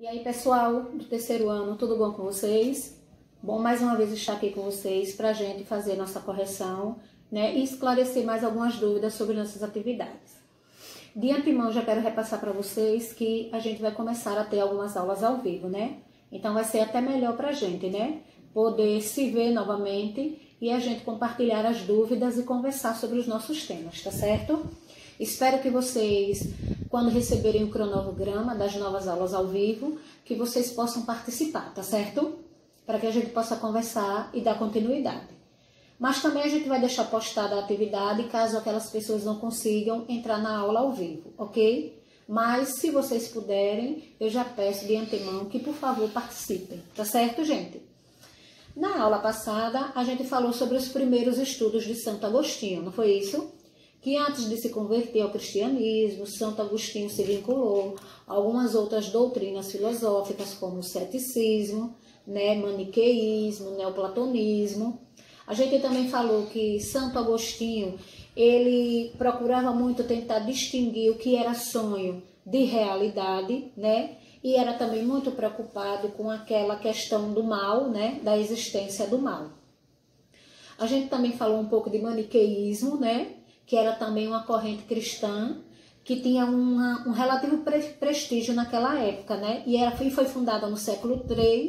E aí, pessoal do terceiro ano, tudo bom com vocês? Bom, mais uma vez estar aqui com vocês para a gente fazer nossa correção, né, e esclarecer mais algumas dúvidas sobre nossas atividades. De antemão, já quero repassar para vocês que a gente vai começar a ter algumas aulas ao vivo, né? Então, vai ser até melhor para a gente, né? Poder se ver novamente e a gente compartilhar as dúvidas e conversar sobre os nossos temas, tá certo? Espero que vocês, quando receberem o cronograma das novas aulas ao vivo, que vocês possam participar, tá certo? Para que a gente possa conversar e dar continuidade. Mas também a gente vai deixar postada a atividade caso aquelas pessoas não consigam entrar na aula ao vivo, ok? Mas se vocês puderem, eu já peço de antemão que, por favor, participem, tá certo, gente? Na aula passada, a gente falou sobre os primeiros estudos de Santo Agostinho, não foi isso? Que antes de se converter ao cristianismo, Santo Agostinho se vinculou a algumas outras doutrinas filosóficas, como o ceticismo, né, maniqueísmo, neoplatonismo. A gente também falou que Santo Agostinho, ele procurava muito tentar distinguir o que era sonho de realidade, né? E era também muito preocupado com aquela questão do mal, né? Da existência do mal. A gente também falou um pouco de maniqueísmo, né? Que era também uma corrente cristã que tinha um relativo prestígio naquela época, né? E foi fundada no século III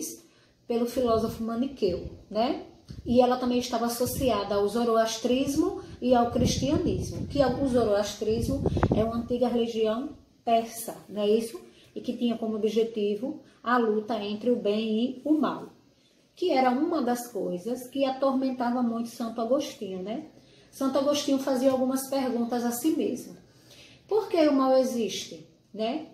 pelo filósofo Maniqueu, né? E ela também estava associada ao zoroastrismo e ao cristianismo, que o zoroastrismo é uma antiga religião persa, não é isso? E que tinha como objetivo a luta entre o bem e o mal, que era uma das coisas que atormentava muito Santo Agostinho, né? Santo Agostinho fazia algumas perguntas a si mesmo. Por que o mal existe, né?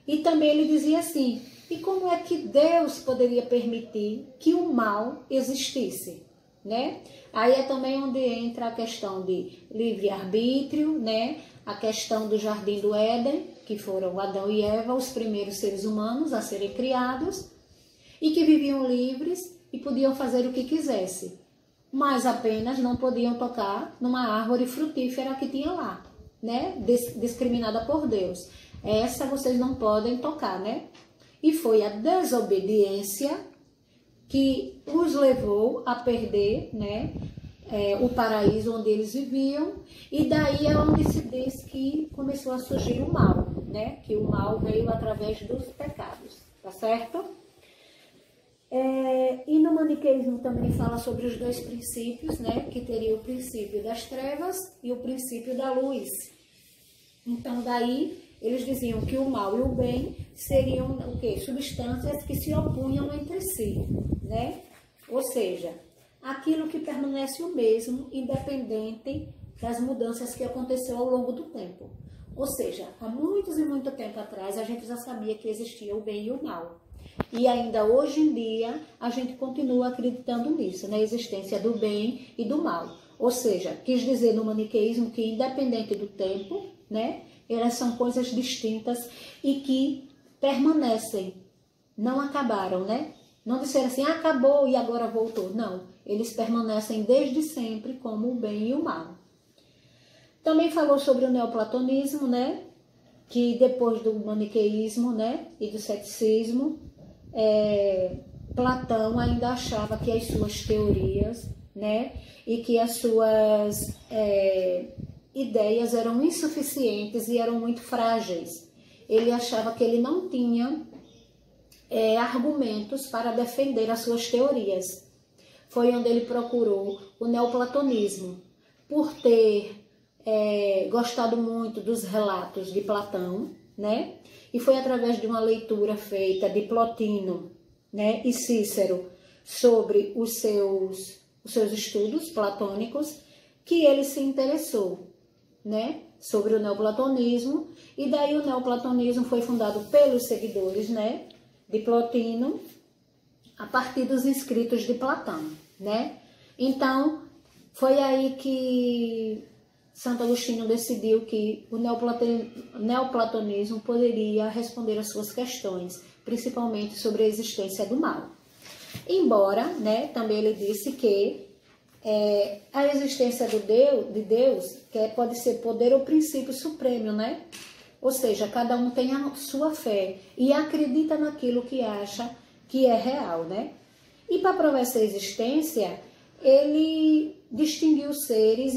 E também ele dizia assim, e como é que Deus poderia permitir que o mal existisse, né? Aí é também onde entra a questão de livre-arbítrio, né? A questão do Jardim do Éden, que foram Adão e Eva, os primeiros seres humanos a serem criados, e que viviam livres e podiam fazer o que quisessem, mas apenas não podiam tocar numa árvore frutífera que tinha lá, né? Discriminada por Deus. Essa vocês não podem tocar, né? E foi a desobediência que os levou a perder, né, o paraíso onde eles viviam, e daí é onde se diz que começou a surgir o mal, né? Que o mal veio através dos pecados, tá certo? E no maniqueísmo também fala sobre os dois princípios, né? Que teria o princípio das trevas e o princípio da luz. Então, daí, eles diziam que o mal e o bem seriam o quê? Substâncias que se opunham entre si, né? Ou seja, aquilo que permanece o mesmo, independente das mudanças que aconteceu ao longo do tempo. Ou seja, há muitos e muito tempo atrás, a gente já sabia que existia o bem e o mal. E ainda hoje em dia, a gente continua acreditando nisso, na existência do bem e do mal. Ou seja, quis dizer no maniqueísmo que independente do tempo, né, elas são coisas distintas e que permanecem, não acabaram, né? Não disseram assim, acabou e agora voltou. Não, eles permanecem desde sempre como o bem e o mal. Também falou sobre o neoplatonismo, né? Que depois do maniqueísmo, né, e do ceticismo, Platão ainda achava que as suas teorias, né, e que as suas ideias eram insuficientes e eram muito frágeis. Ele achava que ele não tinha argumentos para defender as suas teorias. Foi onde ele procurou o neoplatonismo, por ter gostado muito dos relatos de Platão, né? E foi através de uma leitura feita de Plotino, né, e Cícero sobre os seus estudos platônicos que ele se interessou, né, sobre o neoplatonismo, e daí o neoplatonismo foi fundado pelos seguidores, né, de Plotino, a partir dos escritos de Platão, né? Então, foi aí que Santo Agostinho decidiu que o neoplatonismo poderia responder às suas questões, principalmente sobre a existência do mal. Embora, né, também ele disse que a existência de Deus, que pode ser poder ou princípio supremo, né? Ou seja, cada um tem a sua fé e acredita naquilo que acha que é real, né? E para provar essa existência, ele distinguiu os seres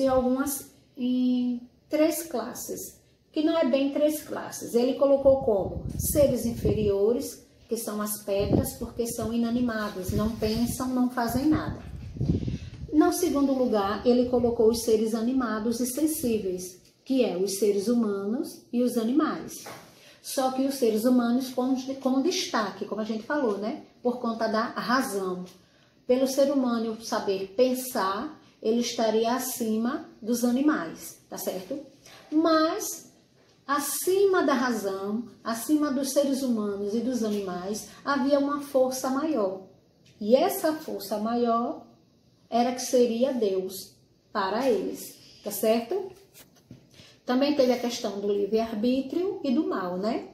em 3 classes, que não é bem 3 classes. Ele colocou como seres inferiores, que são as pedras, porque são inanimados, não pensam, não fazem nada. No segundo lugar, ele colocou os seres animados e sensíveis, que é os seres humanos e os animais. Só que os seres humanos com destaque, como a gente falou, né? Por conta da razão. Pelo ser humano saber pensar, ele estaria acima dos animais, tá certo? Mas, acima da razão, acima dos seres humanos e dos animais, havia uma força maior. E essa força maior era que seria Deus para eles, tá certo? Também teve a questão do livre-arbítrio e do mal, né?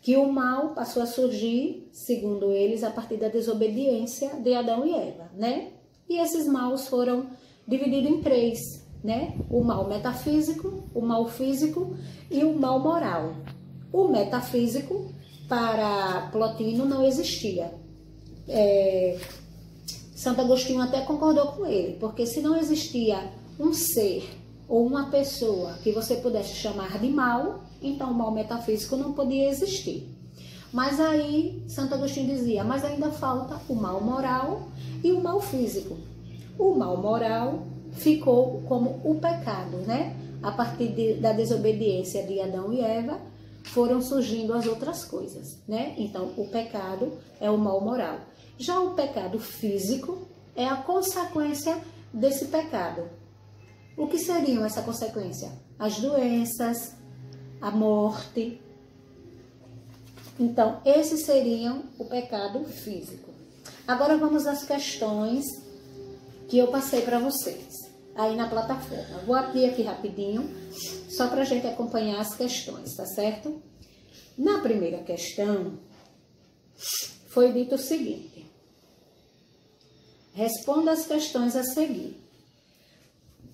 Que o mal passou a surgir, segundo eles, a partir da desobediência de Adão e Eva, né? E esses maus foram divididos em 3, né? O mal metafísico, o mal físico e o mal moral. O metafísico, para Plotino, não existia. Santo Agostinho até concordou com ele, porque se não existia um ser ou uma pessoa que você pudesse chamar de mal, então o mal metafísico não podia existir. Mas aí Santo Agostinho dizia, mas ainda falta o mal moral e o mal físico. O mal moral ficou como o pecado, né? A partir da desobediência de Adão e Eva, foram surgindo as outras coisas, né? Então, o pecado é o mal moral. Já o pecado físico é a consequência desse pecado. O que seriam essa consequência? As doenças, a morte. Então, esses seriam o pecado físico. Agora vamos às questões que eu passei para vocês aí na plataforma. Vou abrir aqui rapidinho, só para a gente acompanhar as questões, tá certo? Na primeira questão, foi dito o seguinte: responda as questões a seguir.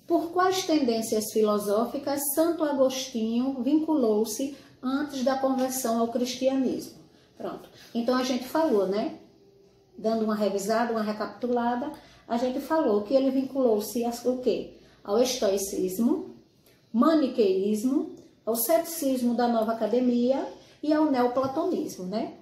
Por quais tendências filosóficas Santo Agostinho vinculou-se antes da conversão ao cristianismo? Pronto. Então, a gente falou, né? Dando uma revisada, uma recapitulada, a gente falou que ele vinculou-se ao quê? Ao estoicismo, maniqueísmo, ao ceticismo da Nova Academia e ao neoplatonismo, né?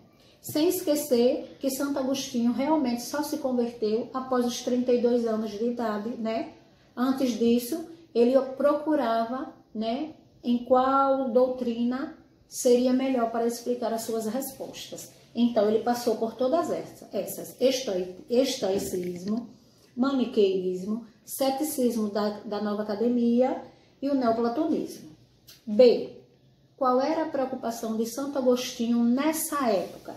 Sem esquecer que Santo Agostinho realmente só se converteu após os 32 anos de idade, né? Antes disso, ele procurava, né, em qual doutrina seria melhor para explicar as suas respostas. Então, ele passou por todas essas: estoicismo, maniqueísmo, ceticismo da Nova Academia e o neoplatonismo. B. Qual era a preocupação de Santo Agostinho nessa época?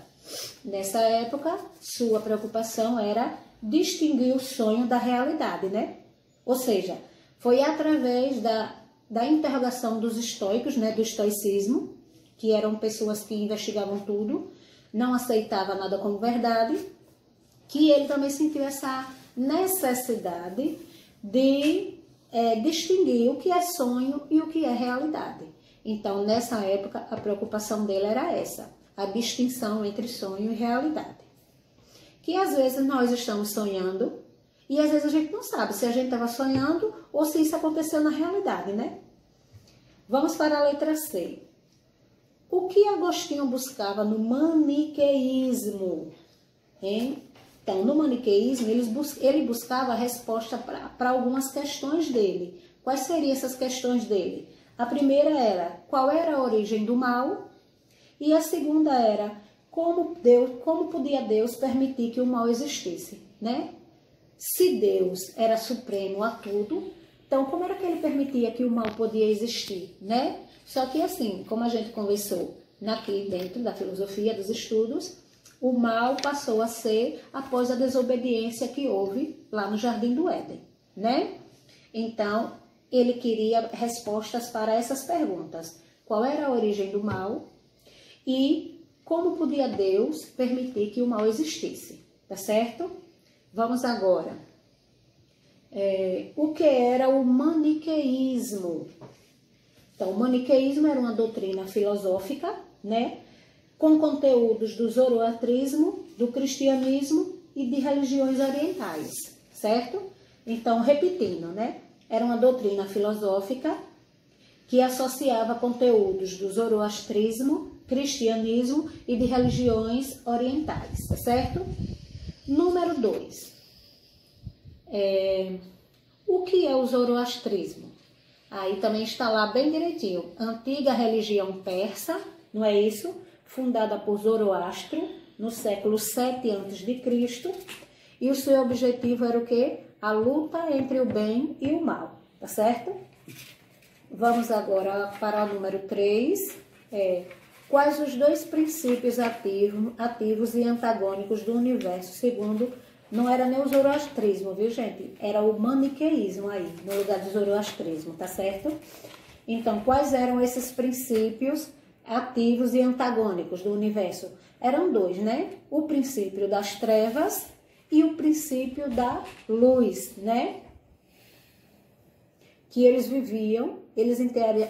Nessa época, sua preocupação era distinguir o sonho da realidade, né? Ou seja, foi através da interrogação dos estoicos, né, do estoicismo, que eram pessoas que investigavam tudo, não aceitavam nada como verdade, que ele também sentiu essa necessidade de distinguir o que é sonho e o que é realidade. Então, nessa época, a preocupação dele era essa, a distinção entre sonho e realidade. Que às vezes nós estamos sonhando e às vezes a gente não sabe se a gente estava sonhando ou se isso aconteceu na realidade, né? Vamos para a letra C. O que Agostinho buscava no maniqueísmo? Hein? Então, no maniqueísmo, ele buscava a resposta para algumas questões dele. Quais seriam essas questões dele? A primeira era, qual era a origem do mal? E a segunda era, como podia Deus permitir que o mal existisse, né? Se Deus era supremo a tudo, então como era que ele permitia que o mal podia existir, né? Só que assim, como a gente conversou aqui dentro da filosofia dos estudos, o mal passou a ser após a desobediência que houve lá no Jardim do Éden, né? Então, ele queria respostas para essas perguntas. Qual era a origem do mal? E como podia Deus permitir que o mal existisse, tá certo? Vamos agora. O que era o maniqueísmo? Então, o maniqueísmo era uma doutrina filosófica, né? Com conteúdos do zoroastrismo, do cristianismo e de religiões orientais, certo? Então, repetindo, né? Era uma doutrina filosófica que associava conteúdos do zoroastrismo, cristianismo e de religiões orientais, tá certo? Número 2. O que é o zoroastrismo? Aí também está lá bem direitinho. Antiga religião persa, não é isso? Fundada por Zoroastro, no século 7 a.C. E o seu objetivo era o quê? A luta entre o bem e o mal, tá certo? Vamos agora para o número 3. Quais os dois princípios ativos e antagônicos do universo, segundo... Não era nem o zoroastrismo, viu, gente? Era o maniqueísmo aí, no lugar do zoroastrismo, tá certo? Então, quais eram esses princípios ativos e antagônicos do universo? Eram dois, né? O princípio das trevas e o princípio da luz, né? Que eles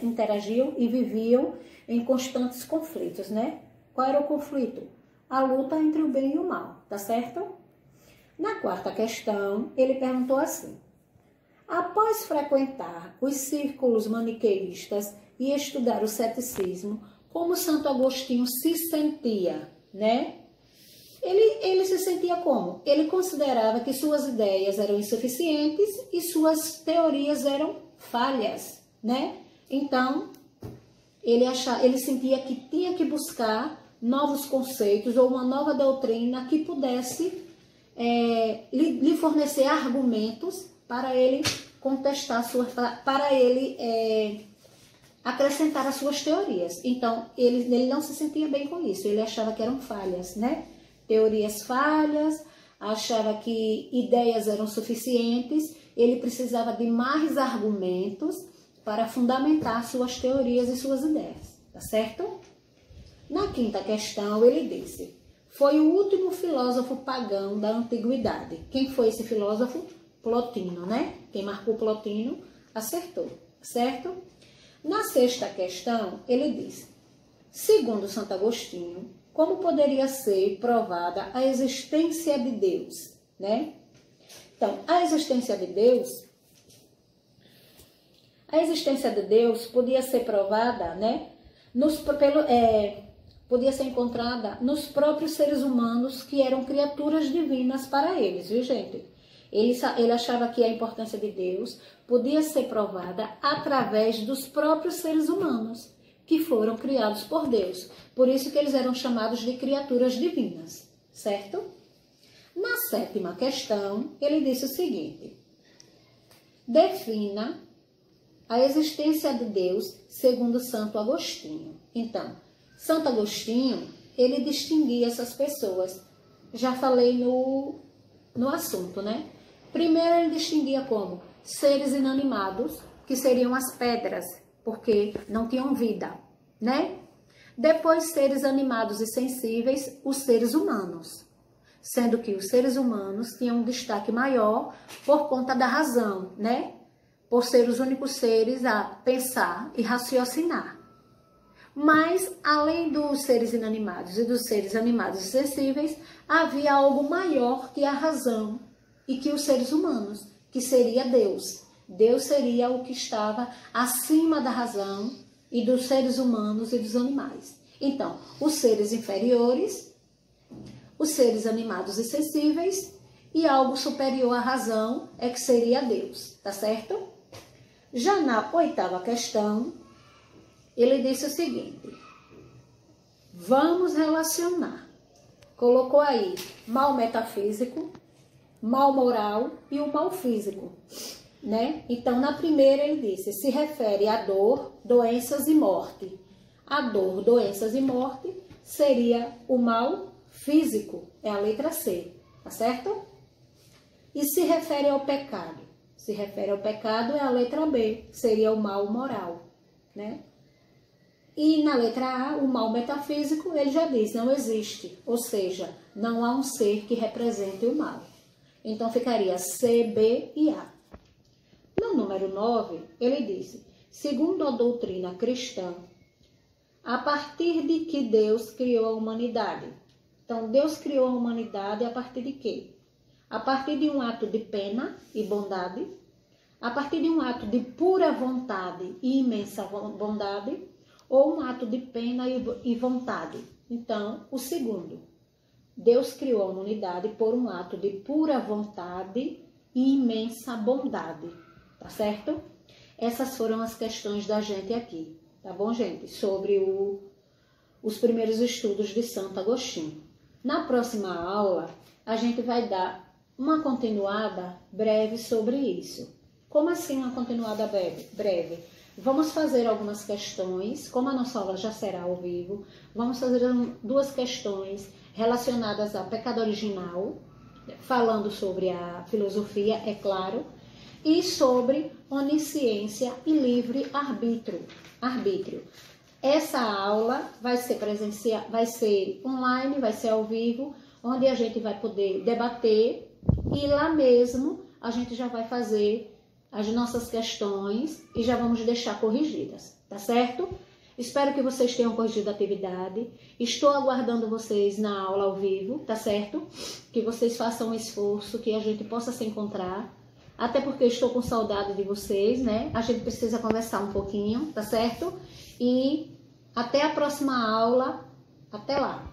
interagiam e viviam em constantes conflitos, né? Qual era o conflito? A luta entre o bem e o mal, tá certo? Na quarta questão, ele perguntou assim: após frequentar os círculos maniqueístas e estudar o ceticismo, como Santo Agostinho se sentia, né? Ele se sentia como? Ele considerava que suas ideias eram insuficientes e suas teorias eram falhas, né? Então, ele sentia que tinha que buscar novos conceitos ou uma nova doutrina que pudesse lhe fornecer argumentos para ele contestar para ele acrescentar as suas teorias. Então, ele não se sentia bem com isso, ele achava que eram falhas, né? Teorias falhas, achava que ideias eram suficientes, ele precisava de mais argumentos para fundamentar suas teorias e suas ideias, tá certo? Na quinta questão, ele disse: foi o último filósofo pagão da antiguidade. Quem foi esse filósofo? Plotino, né? Quem marcou Plotino acertou, certo? Na sexta questão, ele diz: segundo Santo Agostinho, como poderia ser provada a existência de Deus, né? Então, a existência de Deus podia ser provada, né? Podia ser encontrada nos próprios seres humanos, que eram criaturas divinas para eles, viu, gente? Ele achava que a importância de Deus podia ser provada através dos próprios seres humanos, que foram criados por Deus. Por isso que eles eram chamados de criaturas divinas, certo? Na sétima questão, ele disse o seguinte: defina a existência de Deus segundo Santo Agostinho. Então, Santo Agostinho, ele distinguia essas pessoas. Já falei no assunto, né? Primeiro, ele distinguia como seres inanimados, que seriam as pedras, porque não tinham vida, né? Depois, seres animados e sensíveis, os seres humanos. Sendo que os seres humanos tinham um destaque maior por conta da razão, né? Por ser os únicos seres a pensar e raciocinar. Mas, além dos seres inanimados e dos seres animados e sensíveis, havia algo maior que a razão e que os seres humanos, que seria Deus. Deus seria o que estava acima da razão e dos seres humanos e dos animais. Então, os seres inferiores, os seres animados e sensíveis, e algo superior à razão é que seria Deus, tá certo? Já na oitava questão, ele disse o seguinte: vamos relacionar. Colocou aí mal metafísico, mal moral e o mal físico, né? Então, na primeira ele disse, se refere à dor, doenças e morte. A dor, doenças e morte seria o mal físico, é a letra C, tá certo? E se refere ao pecado. Se refere ao pecado é a letra B, seria o mal moral, né? E na letra A, o mal metafísico, ele já diz, não existe, ou seja, não há um ser que represente o mal. Então ficaria C, B e A. No número 9, ele disse, segundo a doutrina cristã, a partir de que Deus criou a humanidade. Então, Deus criou a humanidade a partir de quê? A partir de um ato de pena e bondade, a partir de um ato de pura vontade e imensa bondade, ou um ato de pena e vontade. Então, o segundo, Deus criou a humanidade por um ato de pura vontade e imensa bondade, tá certo? Essas foram as questões da gente aqui, tá bom, gente? Sobre os primeiros estudos de Santo Agostinho. Na próxima aula, a gente vai dar uma continuada breve sobre isso. Como assim uma continuada breve? Vamos fazer algumas questões, como a nossa aula já será ao vivo, vamos fazer 2 questões relacionadas ao pecado original, falando sobre a filosofia, é claro, e sobre onisciência e livre arbítrio. Essa aula vai ser presencial, vai ser online, vai ser ao vivo, onde a gente vai poder debater e lá mesmo a gente já vai fazer as nossas questões e já vamos deixar corrigidas, tá certo? Espero que vocês tenham corrigido a atividade. Estou aguardando vocês na aula ao vivo, tá certo? Que vocês façam um esforço, que a gente possa se encontrar. Até porque estou com saudade de vocês, né? A gente precisa conversar um pouquinho, tá certo? E até a próxima aula. Até lá!